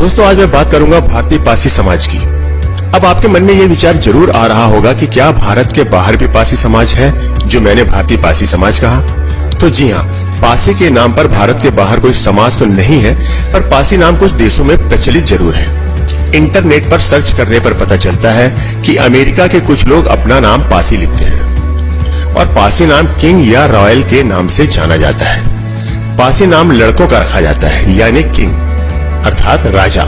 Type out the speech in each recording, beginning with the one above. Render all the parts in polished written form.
दोस्तों, आज मैं बात करूंगा भारतीय पारसी समाज की। अब आपके मन में यह विचार जरूर आ रहा होगा कि क्या भारत के बाहर भी पारसी समाज है, जो मैंने भारतीय पारसी समाज कहा। तो जी हाँ, पारसी के नाम पर भारत के बाहर कोई समाज तो नहीं है, पर पारसी नाम कुछ देशों में प्रचलित जरूर है। इंटरनेट पर सर्च करने पर पता चलता है कि अमेरिका के कुछ लोग अपना नाम पारसी लिखते हैं और पारसी नाम किंग या रॉयल के नाम से जाना जाता है। पारसी नाम लड़कों का रखा जाता है, यानी किंग अर्थात राजा।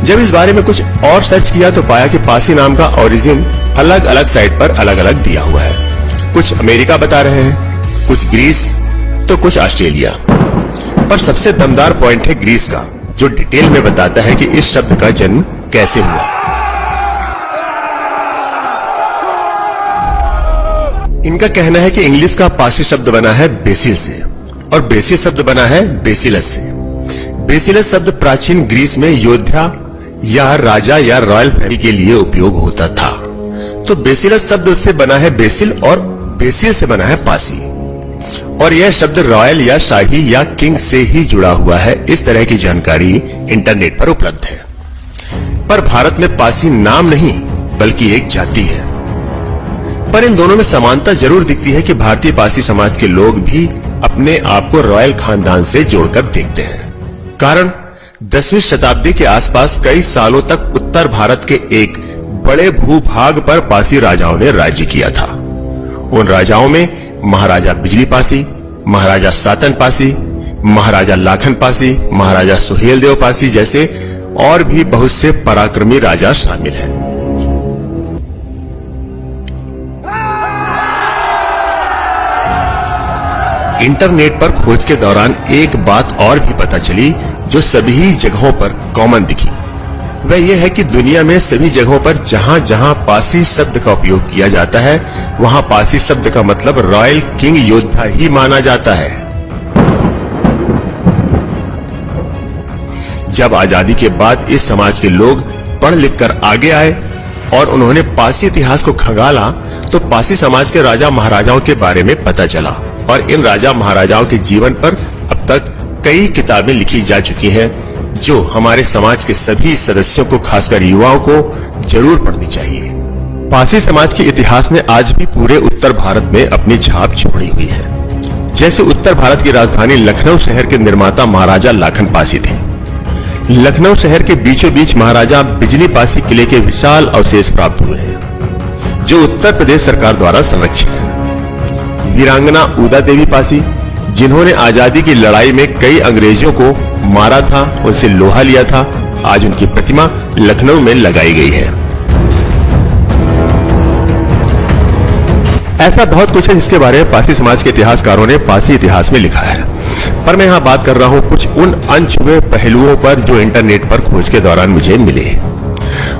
जब इस बारे में कुछ और सर्च किया तो पाया कि पारसी नाम का ओरिजिन अलग अलग साइट पर अलग अलग दिया हुआ है। कुछ अमेरिका बता रहे हैं, कुछ ग्रीस, तो कुछ ऑस्ट्रेलिया। पर सबसे दमदार पॉइंट है ग्रीस का, जो डिटेल में बताता है कि इस शब्द का जन्म कैसे हुआ। इनका कहना है कि इंग्लिश का पारसी शब्द बना है बेसिल से और बेसिल शब्द बना है बेसिलस से। बेसिलस शब्द प्राचीन ग्रीस में योद्धा या राजा या रॉयल फैमिली के लिए उपयोग होता था। तो बेसिलस शब्द से बना है बेसिल और बेसिल से बना है पारसी, और यह शब्द रॉयल या शाही या किंग से ही जुड़ा हुआ है। इस तरह की जानकारी इंटरनेट पर उपलब्ध है। पर भारत में पारसी नाम नहीं बल्कि एक जाति है। पर इन दोनों में समानता जरूर दिखती है कि भारतीय पारसी समाज के लोग भी अपने आप को रॉयल खानदान से जोड़कर देखते हैं। कारण 10वीं शताब्दी के आसपास कई सालों तक उत्तर भारत के एक बड़े भूभाग पर पारसी राजाओं ने राज्य किया था। उन राजाओं में महाराजा बिजली पारसी, महाराजा सातन पारसी, महाराजा लाखन पारसी, महाराजा सुहेलदेव पारसी जैसे और भी बहुत से पराक्रमी राजा शामिल हैं। इंटरनेट पर खोज के दौरान एक बात और भी पता चली जो सभी जगहों पर कॉमन दिखी। वह यह है कि दुनिया में सभी जगहों पर जहां जहां पारसी शब्द का उपयोग किया जाता है, वहां पारसी शब्द का मतलब रॉयल किंग योद्धा ही माना जाता है। जब आजादी के बाद इस समाज के लोग पढ़ लिख कर आगे आए और उन्होंने पारसी इतिहास को खंगाला, तो पारसी समाज के राजा महाराजाओं के बारे में पता चला और इन राजा महाराजाओं के जीवन पर अब तक कई किताबें लिखी जा चुकी हैं, जो हमारे समाज के सभी सदस्यों को, खासकर युवाओं को जरूर पढ़नी चाहिए। पारसी समाज के इतिहास ने आज भी पूरे उत्तर भारत में अपनी छाप छोड़ी हुई है। जैसे उत्तर भारत की राजधानी लखनऊ शहर के निर्माता महाराजा लाखन पारसी थे। लखनऊ शहर के बीचों बीच महाराजा बिजली पारसी किले के विशाल अवशेष प्राप्त हुए हैं, जो उत्तर प्रदेश सरकार द्वारा संरक्षित है। वीरांगना उदा देवी पारसी, जिन्होंने आजादी की लड़ाई में कई अंग्रेजों को मारा था, उनसे लोहा लिया था, आज उनकी प्रतिमा लखनऊ में लगाई गई है। ऐसा बहुत कुछ है जिसके बारे में पारसी समाज के इतिहासकारों ने पारसी इतिहास में लिखा है, पर मैं यहां बात कर रहा हूं कुछ उन अनछुए पहलुओं पर जो इंटरनेट पर खोज के दौरान मुझे मिले।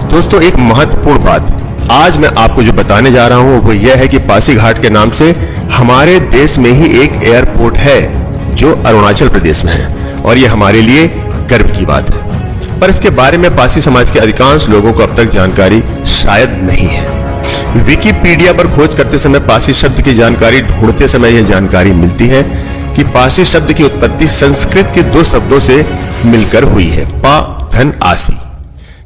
दोस्तों, एक महत्वपूर्ण बात आज मैं आपको जो बताने जा रहा हूं वो यह है कि पारसी घाट के नाम से हमारे देश में ही एक एयरपोर्ट है जो अरुणाचल प्रदेश में है, और यह हमारे लिए गर्व की बात है। पर इसके बारे में पारसी समाज के अधिकांश लोगों को अब तक जानकारी शायद नहीं है। विकिपीडिया पर खोज करते समय पारसी शब्द की जानकारी ढूंढते समय यह जानकारी मिलती है कि पारसी शब्द की उत्पत्ति संस्कृत के दो शब्दों से मिलकर हुई है, पा धन आसी,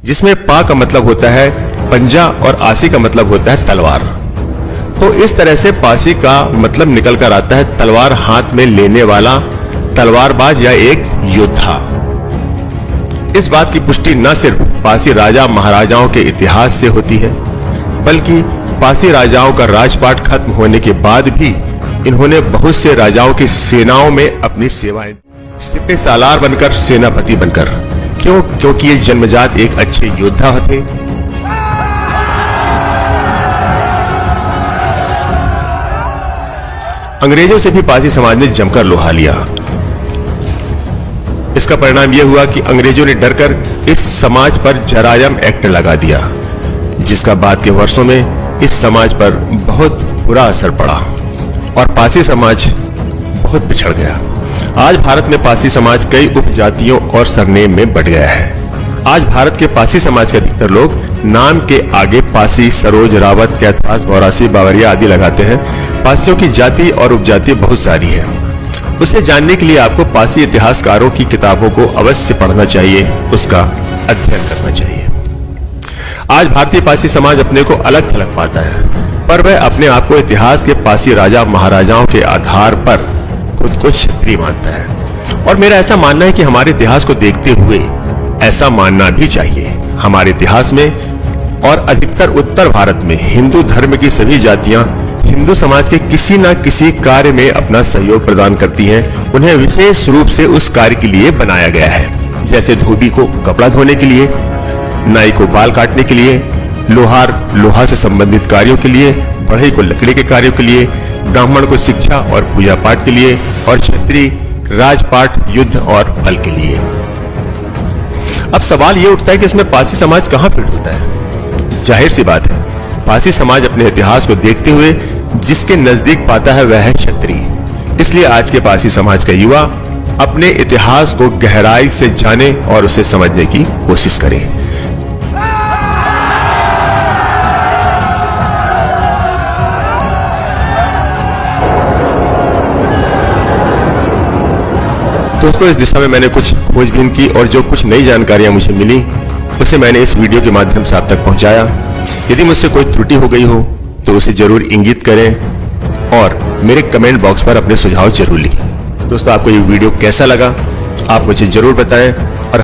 जिसमें पा का मतलब होता है पंजा और आसी का मतलब होता है तलवार। तो इस तरह से पारसी का मतलब निकल कर आता है तलवार हाथ में लेने वाला तलवारबाज या एक योद्धा। इस बात की पुष्टि न सिर्फ पारसी राजा महाराजाओं के इतिहास से होती है, बल्कि पारसी राजाओं का राजपाट खत्म होने के बाद भी इन्होंने बहुत से राजाओं की सेनाओं में अपनी सेवाएं सिपह सालार बनकर, सेनापति बनकर। क्यों? क्योंकि ये जन्मजात एक अच्छे योद्धा थे। अंग्रेजों से भी पारसी समाज ने जमकर लोहा लिया। इसका परिणाम यह हुआ कि अंग्रेजों ने डरकर इस समाज पर जरायम एक्ट लगा दिया, जिसका बाद के वर्षों में इस समाज पर बहुत बुरा असर पड़ा और पारसी समाज बहुत पिछड़ गया। आज भारत में पारसी समाज कई उपजातियों और सरनेम में बट गया है। आज भारत के पारसी समाज के अधिकतर लोग नाम के आगे पारसी, सरोज, रावत, कैथवास, बौरासी, बावरिया आदि लगाते हैं। पारसियों की जाति और उपजाति बहुत सारी है। उसे जानने के लिए आपको पारसी इतिहासकारों की किताबों को अवश्य पढ़ना चाहिए, उसका अध्ययन करना चाहिए। आज भारतीय पारसी समाज अपने को अलग थलग पाता है, पर वह अपने आप को इतिहास के पारसी राजा महाराजाओं के आधार पर खुद को क्षत्रिय मानता है। और मेरा ऐसा मानना है कि हमारे इतिहास को देखते हुए ऐसा मानना भी चाहिए। हमारे इतिहास में और अधिकतर उत्तर भारत में हिंदू धर्म की सभी जातियां हिंदू समाज के किसी न किसी कार्य में अपना सहयोग प्रदान करती हैं। उन्हें विशेष रूप से उस कार्य के लिए बनाया गया है, जैसे धोबी को कपड़ा धोने के लिए, नाई को बाल काटने के लिए, लोहार लोहा से संबंधित कार्यों के लिए, बढ़ई को लकड़ी के कार्यों के लिए, ब्राह्मण को शिक्षा और पूजा पाठ के लिए, और क्षत्रिय राजपाट, युद्ध और बल के लिए। अब सवाल यह उठता है कि इसमें पारसी समाज कहां फिट होता है? जाहिर सी बात है, पारसी समाज अपने इतिहास को देखते हुए जिसके नजदीक पाता है वह है क्षत्रिय। इसलिए आज के पारसी समाज का युवा अपने इतिहास को गहराई से जाने और उसे समझने की कोशिश करे। दोस्तों, इस दिशा में मैंने कुछ खोजबीन की और जो कुछ नई जानकारियां मुझे मिली उसे मैंने इस वीडियो के माध्यम से आप तक पहुंचाया। यदि मुझसे कोई त्रुटि हो गई हो तो उसे जरूर इंगित करें और मेरे कमेंट बॉक्स पर अपने सुझाव जरूर लिखें। दोस्तों, आपको ये वीडियो कैसा लगा आप मुझे जरूर बताएं। और